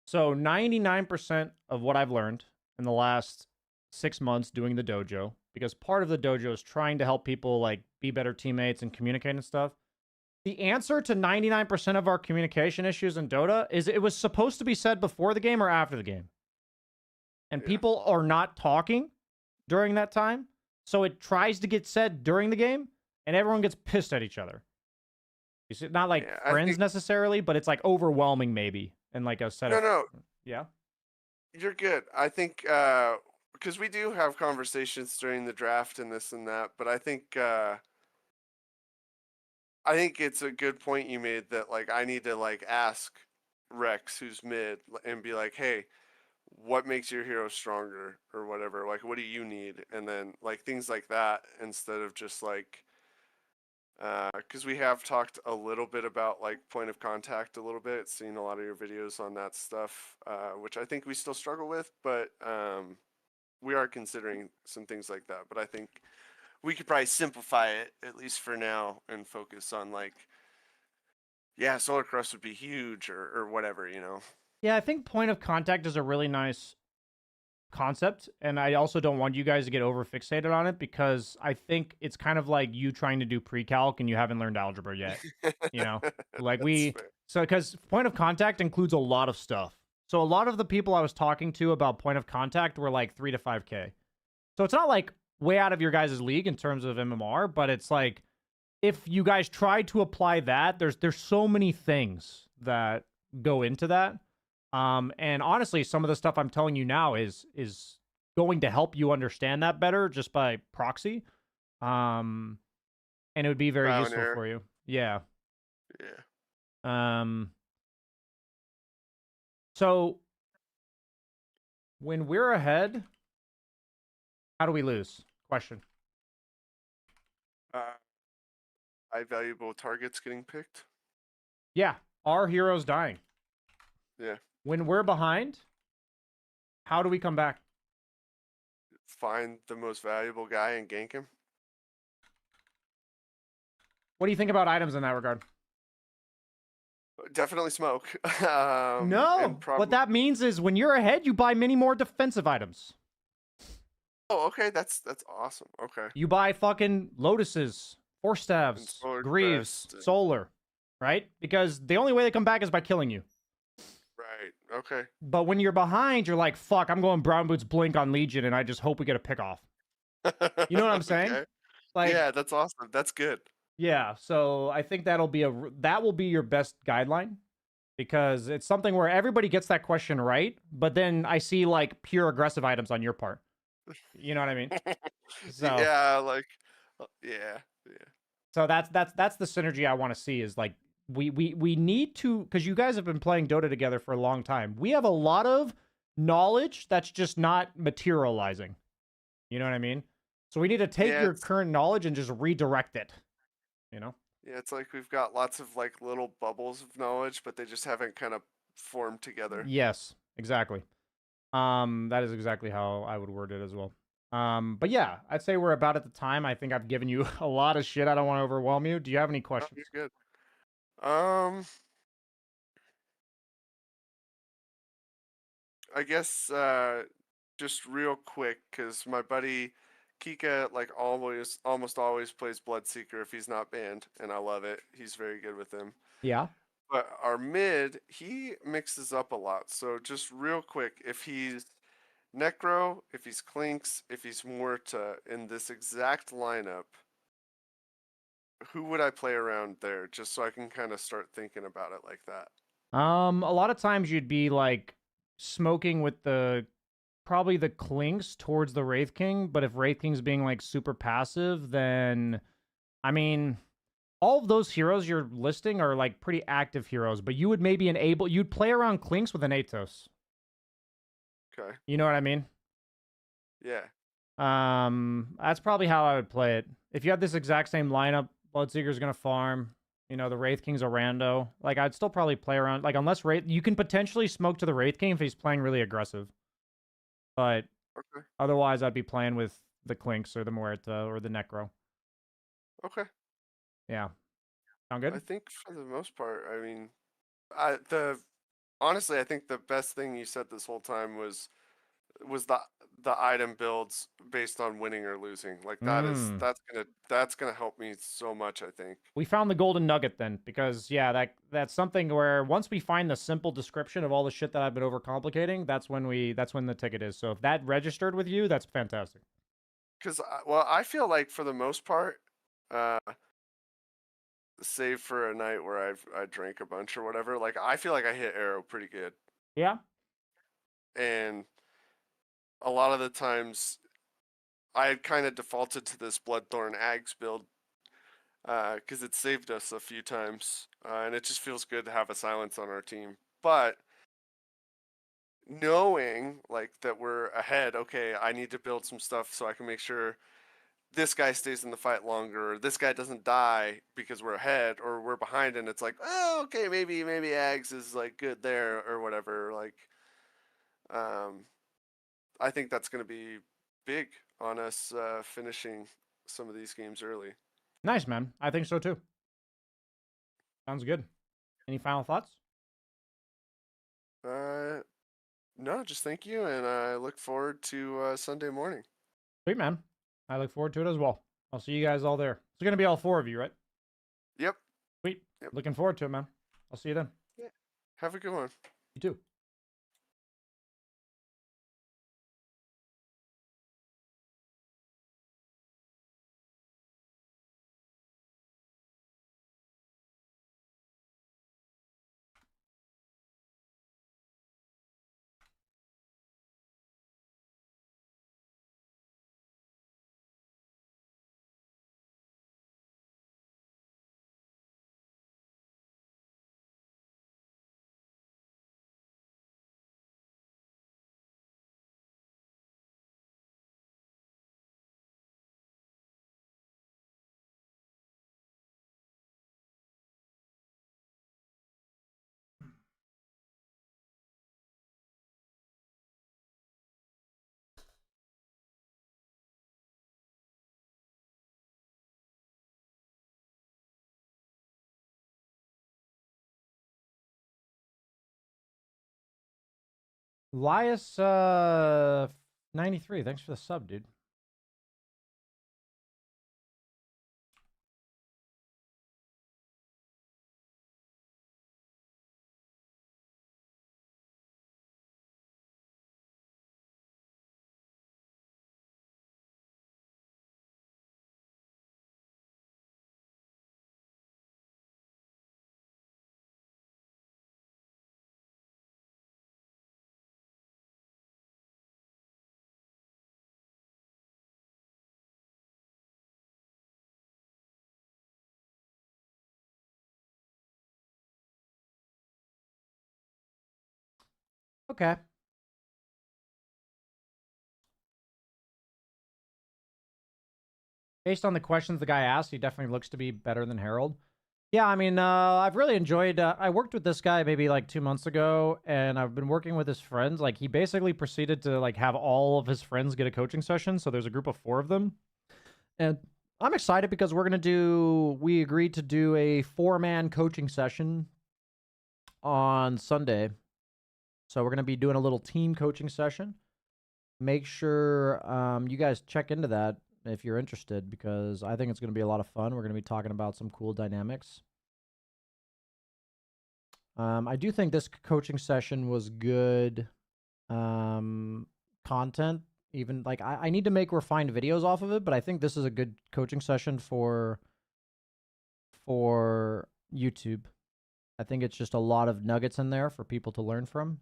So 99% of what I've learned in the last 6 months doing the dojo, because part of the dojo is trying to help people like be better teammates and communicate and stuff. The answer to 99% of our communication issues in Dota is it was supposed to be said before the game or after the game. And people are not talking during that time. So it tries to get said during the game, and everyone gets pissed at each other. You see, not like friends necessarily, but it's like overwhelming maybe. And like a set of... No. Yeah? You're good. I think, because we do have conversations during the draft and this and that, but I think it's a good point you made that, like, I need to, like, ask Rex, who's mid, and be like, hey, what makes your hero stronger or whatever? Like, what do you need? And then, like, things like that instead of just, like, because we have talked a little bit about, like, point of contact a little bit, seen a lot of your videos on that stuff, which I think we still struggle with, but we are considering some things like that. But I think we could probably simplify it, at least for now, and focus on, like, Solar Cross would be huge or whatever, you know? Yeah, I think point of contact is a really nice concept, and I also don't want you guys to get over fixated on it because I think it's kind of like you trying to do pre-calc and you haven't learned algebra yet. You know, like That's fair. so because point of contact includes a lot of stuff. So a lot of the people I was talking to about point of contact were like 3 to 5K. So it's not like way out of your guys' league in terms of MMR, but it's like if you guys try to apply that, there's so many things that go into that. And honestly, some of the stuff I'm telling you now is going to help you understand that better just by proxy. And it would be very Trial and useful error. for you. Yeah. Yeah. So when we're ahead, how do we lose? Question. High valuable targets getting picked. Yeah, our hero's dying. Yeah. When we're behind, how do we come back? Find the most valuable guy and gank him. What do you think about items in that regard? Definitely smoke. No. What that means is when you're ahead, you buy many more defensive items. Oh, okay. That's awesome. Okay. You buy fucking lotuses, force staves, Solar greaves, Crest and- solar, right? Because the only way they come back is by killing you. Right. Okay. But when you're behind, you're like, fuck, I'm going Brown Boots Blink on Legion, and I just hope we get a pick off. You know what I'm saying? Okay. Like, Yeah, that's awesome. That's good. yeah. So I think that will be your best guideline because it's something where everybody gets that question right, but then I see like pure aggressive items on your part. You know what I mean? So Yeah, like, yeah. so that's the synergy I want to see is like we need to, because you guys have been playing Dota together for a long time. We have a lot of knowledge that's just not materializing. You know what I mean? So we need to take Yeah, your current knowledge and just redirect it. You know? Yeah, it's like we've got lots of like little bubbles of knowledge, but they just haven't kind of formed together. Yes, exactly. That is exactly how I would word it as well. But yeah, I'd say we're about at the time. I think I've given you a lot of shit. I don't want to overwhelm you. Do you have any Oh, questions? you're good. I guess just real quick, because my buddy Kika like almost always plays Bloodseeker if he's not banned, and I love it. He's very good with him. Yeah. But our mid, he mixes up a lot. So just real quick, if he's Necro, if he's Clinks, if he's Morta in this exact lineup, who would I play around there? Just so I can kind of start thinking about it like that. A lot of times you'd be like smoking with probably the Clinks towards the Wraith King, but if Wraith King's being like super passive, then I mean all of those heroes you're listing are like pretty active heroes, but you would maybe you'd play around Clinks with an Atos. Okay. You know what I mean? Yeah. That's probably how I would play it. If you had this exact same lineup, Bloodseeker's gonna farm. You know, the Wraith King's a rando. Like, I'd still probably play around. Like, unless you can potentially smoke to the Wraith King if he's playing really aggressive. But Okay. otherwise, I'd be playing with the Clinks or the Muerta or the Necro. Okay. Yeah. Sound good? I think for the most part, I mean, honestly, I think the best thing you said this whole time was the item builds based on winning or losing. Like that's gonna help me so much, I think. We found the golden nugget then, because yeah, that's something where once we find the simple description of all the shit that I've been overcomplicating, that's when the ticket is. So if that registered with you, that's fantastic. Because well, I feel like for the most part, save for a night where I drank a bunch or whatever, like I feel like I hit arrow pretty good. Yeah. And a lot of the times I had kind of defaulted to this Bloodthorn Ags build because it saved us a few times, and it just feels good to have a silence on our team. But knowing like that we're ahead, okay, I need to build some stuff so I can make sure this guy stays in the fight longer, or this guy doesn't die because we're ahead or we're behind, and it's like, oh, okay, maybe Ags is like good there or whatever. Like, I think that's going to be big on us finishing some of these games early. Nice, man. I think so too. Sounds good. Any final thoughts? No, just thank you, and I look forward to Sunday morning. Sweet, man. I look forward to it as well. I'll see you guys all there. It's going to be all 4 of you, right? Yep. Sweet. Yep. Looking forward to it, man. I'll see you then. Yeah. Have a good one. You too. Elias 93, thanks for the sub, dude. Okay. Based on the questions the guy asked, he definitely looks to be better than Harold. Yeah, I mean, I've really enjoyed... I worked with this guy maybe like 2 months ago, and I've been working with his friends. Like, he basically proceeded to like have all of his friends get a coaching session, so there's a group of 4 of them. And I'm excited because we're going to do... We agreed to do a 4-man coaching session on Sunday. So we're going to be doing a little team coaching session. Make sure you guys check into that if you're interested, because I think it's going to be a lot of fun. We're going to be talking about some cool dynamics. I do think this coaching session was good content. Even like I need to make refined videos off of it, but I think this is a good coaching session for YouTube. I think it's just a lot of nuggets in there for people to learn from.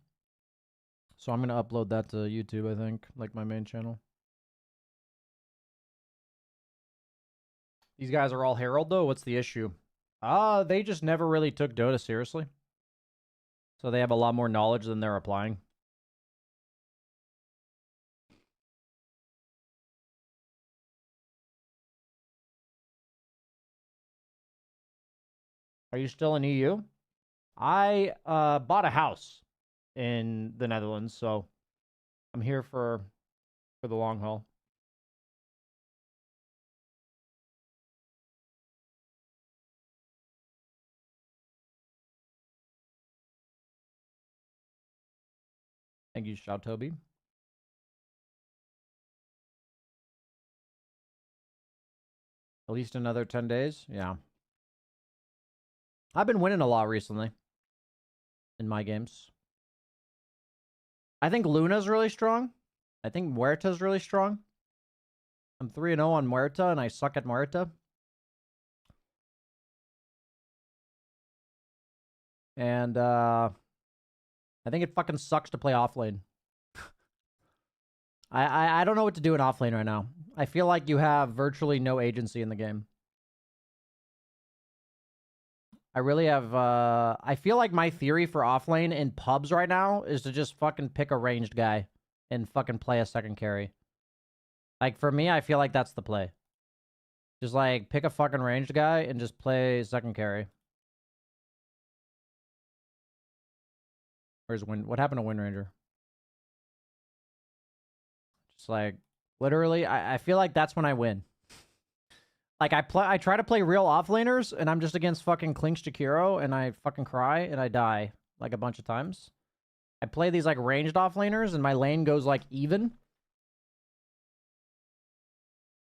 So I'm going to upload that to YouTube, I think, like my main channel. These guys are all Herald, though? What's the issue? They just never really took Dota seriously. So they have a lot more knowledge than they're applying. Are you still in EU? I bought a house in the Netherlands, so I'm here for the long haul. Thank you, Shao Toby. At least another 10 days? Yeah. I've been winning a lot recently in my games. I think Luna's really strong. I think Muerta's really strong. I'm 3-0 on Muerta, and I suck at Muerta. And I think it fucking sucks to play offlane. I don't know what to do in offlane right now. I feel like you have virtually no agency in the game. I really have... I feel like my theory for offlane in pubs right now is to just fucking pick a ranged guy and fucking play a second carry. Like, for me, I feel like that's the play. Just, like, pick a fucking ranged guy and just play second carry. Where's Wind? What happened to Wind Ranger? Just, like, literally, I feel like that's when I win. Like, I try to play real offlaners, and I'm just against fucking Clinch Jakiro, and I fucking cry, and I die, like, a bunch of times. I play these like ranged offlaners, and my lane goes like even,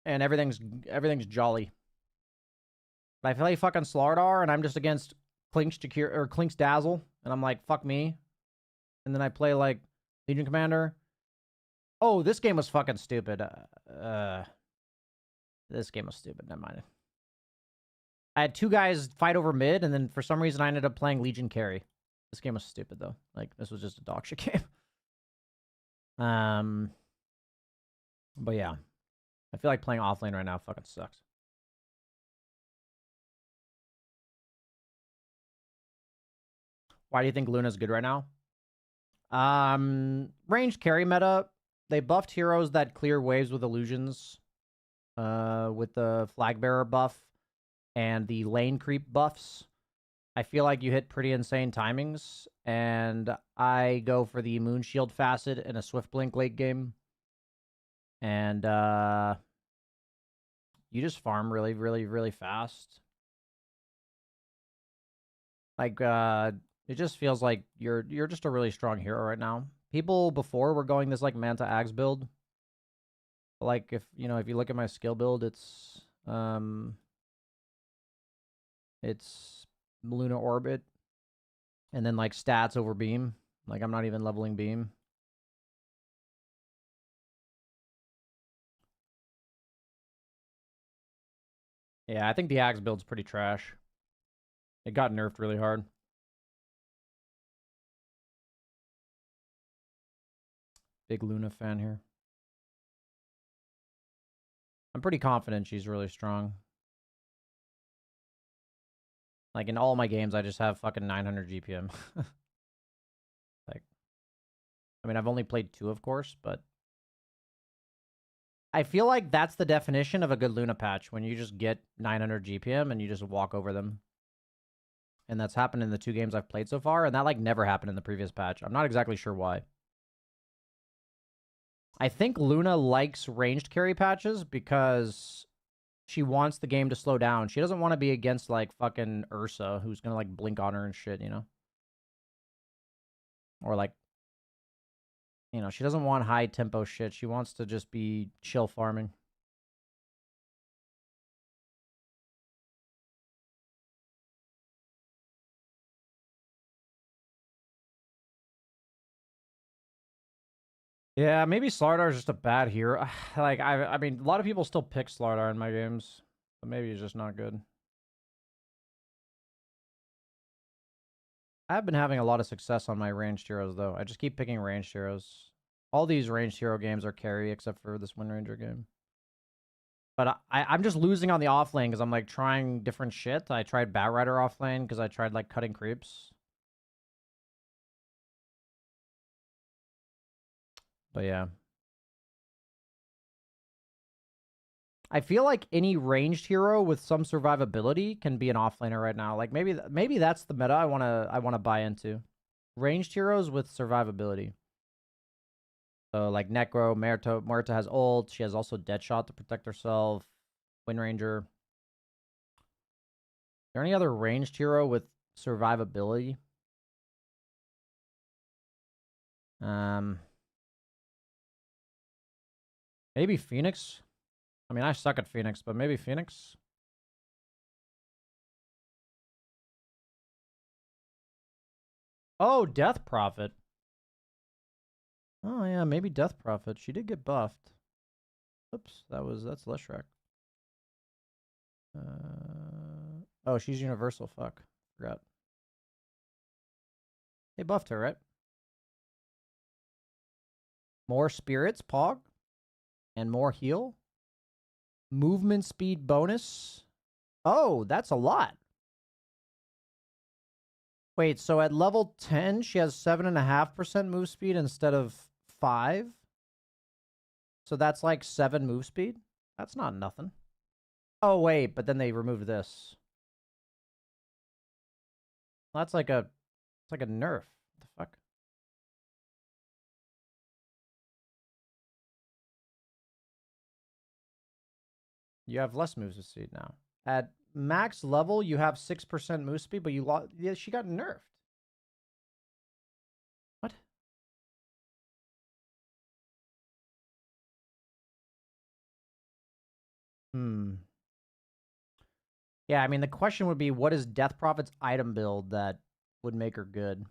and everything's jolly. But I play fucking Slardar, and I'm just against Klink's Dazzle, and I'm like, fuck me. And then I play like Legion Commander. Oh, this game was fucking stupid. This game was stupid. Never mind. I had two guys fight over mid, and then for some reason I ended up playing Legion carry. This game was stupid though. Like this was just a dog shit game. But yeah, I feel like playing offlane right now fucking sucks. Why do you think Luna's good right now? Ranged carry meta. They buffed heroes that clear waves with illusions. With the flag bearer buff and the lane creep buffs. I feel like you hit pretty insane timings, and I go for the Moon Shield Facet in a Swift Blink late game. And you just farm really, really, really fast. Like, it just feels like you're just a really strong hero right now. People before were going this like Manta Axe build. Like if you look at my skill build, it's Luna Orbit, and then like stats over beam. Like I'm not even leveling beam. Yeah, I think the Axe build's pretty trash. It got nerfed really hard. Big Luna fan here. I'm pretty confident she's really strong. Like in all my games, I just have fucking 900 GPM. Like, I mean, I've only played 2, of course, but I feel like that's the definition of a good Luna patch, when you just get 900 GPM and you just walk over them. And that's happened in the 2 games I've played so far, and that like never happened in the previous patch. I'm not exactly sure why. I think Luna likes ranged carry patches because she wants the game to slow down. She doesn't want to be against like fucking Ursa, who's gonna like blink on her and shit, you know? Or like, she doesn't want high tempo shit. She wants to just be chill farming. Yeah, maybe Slardar is just a bad hero. Like, I mean, a lot of people still pick Slardar in my games, but maybe he's just not good. I've been having a lot of success on my ranged heroes, though. I just keep picking ranged heroes. All these ranged hero games are carry, except for this Wind Ranger game. But I'm just losing on the offlane because I'm, like, trying different shit. I tried Bat Rider offlane because I tried, like, cutting creeps. But, yeah. I feel like any ranged hero with some survivability can be an offlaner right now. Like, maybe that's the meta I wanna buy into. Ranged heroes with survivability. So, like, Necro, Muerta has ult. She has also Deadshot to protect herself. Wind Ranger. Is there any other ranged hero with survivability? Maybe Phoenix? I mean, I suck at Phoenix, but maybe Phoenix? Oh, Death Prophet. Oh, yeah, maybe Death Prophet. She did get buffed. Oops, that's Leshrac. Oh, she's universal. Fuck. Forgot. They buffed her, right? More spirits, Pog. And more heal. Movement speed bonus. Oh, that's a lot. Wait, so at level 10, she has 7.5% move speed instead of 5? So that's like 7 move speed? That's not nothing. Oh, wait, but then they removed this. That's like it's like a nerf. What the fuck? You have less move speed now. At max level, you have 6% move speed, but you lost. Yeah, she got nerfed. What? Yeah, I mean, the question would be, what is Death Prophet's item build that would make her good?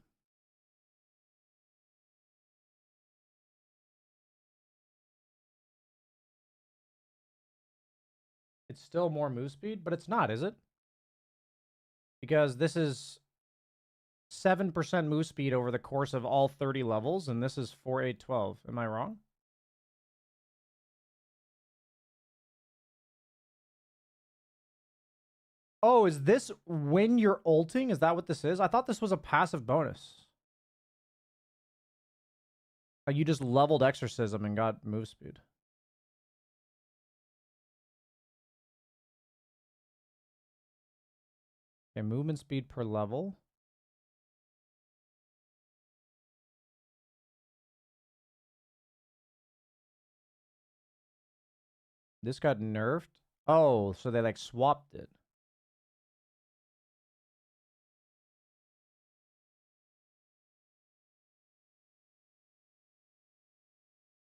It's still more move speed, but it's not, is it? Because this is 7% move speed over the course of all 30 levels, and this is 4, 8, 12. Am I wrong? Oh, is this when you're ulting? Is that what this is? I thought this was a passive bonus. Like you just leveled exorcism and got move speed. Okay, movement speed per level. This got nerfed. Oh, so they like swapped it.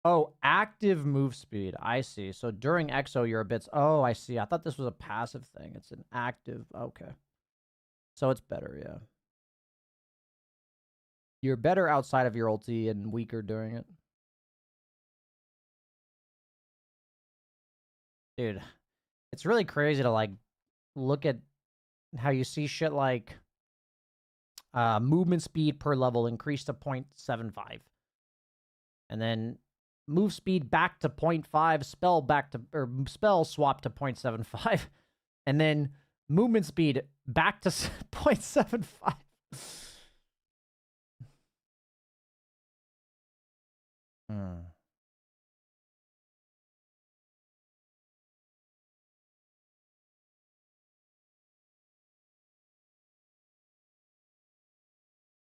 Oh, active move speed. I see. So during EXO, you're a bit... Oh, I see. I thought this was a passive thing. It's an active... Okay. So it's better, yeah. You're better outside of your ulti and weaker during it. Dude, it's really crazy to, like, look at how you see shit like movement speed per level increased to 0.75. And then move speed back to 0.5, spell back to... Or spell swap to 0.75. And then movement speed back to 0.75.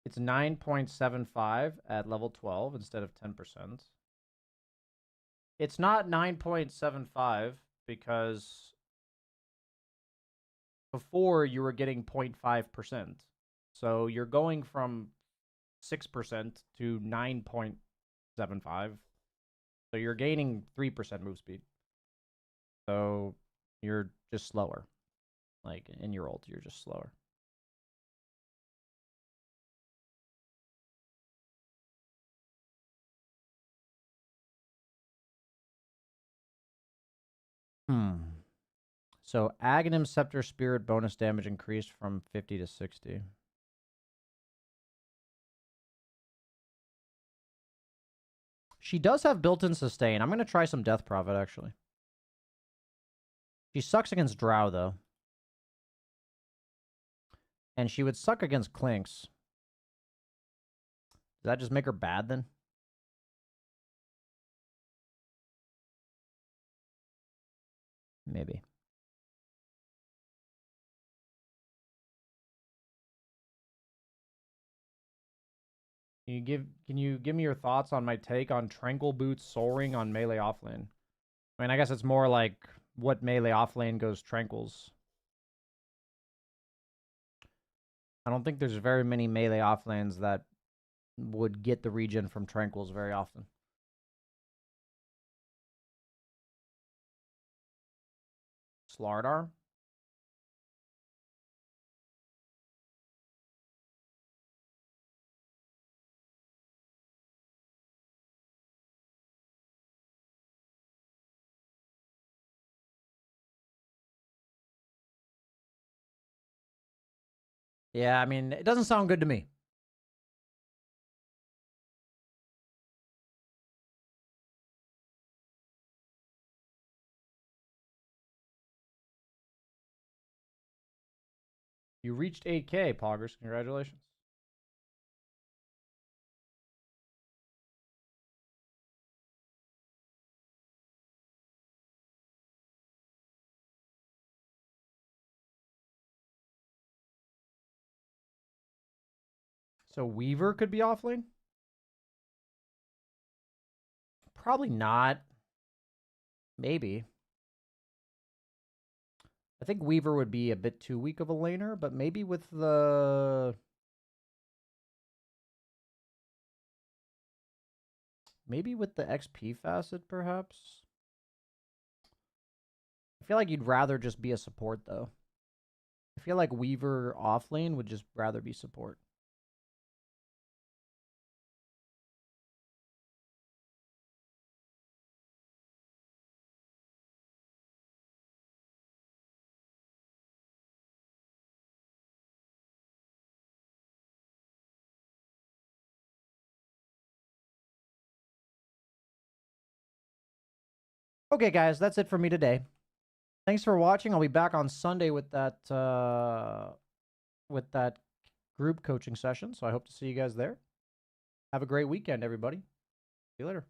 It's 9.75 at level 12 instead of 10%. It's not 9.75 because before you were getting 0.5%. So you're going from 6% to 9.75. So you're gaining 3% move speed. So you're just slower. Like in your ult, you're just slower. So Aghanim Scepter Spirit bonus damage increased from 50 to 60. She does have built-in sustain. I'm going to try some Death Prophet, actually. She sucks against Drow, though. And she would suck against Clinks. Does that just make her bad, then? Maybe. Can you give me your thoughts on my take on Tranquil Boots soaring on melee offlane? I mean, I guess it's more like what melee offlane goes Tranquils. I don't think there's very many melee offlanes that would get the regen from Tranquils very often. Slardar? Yeah, I mean, it doesn't sound good to me. You reached 8K, Poggers. Congratulations. So Weaver could be offlane? Probably not. Maybe. I think Weaver would be a bit too weak of a laner, but maybe with the... Maybe with the XP facet, perhaps? I feel like you'd rather just be a support, though. I feel like Weaver offlane would just rather be support. Okay, guys, that's it for me today. Thanks for watching. I'll be back on Sunday with that group coaching session. So I hope to see you guys there. Have a great weekend, everybody. See you later.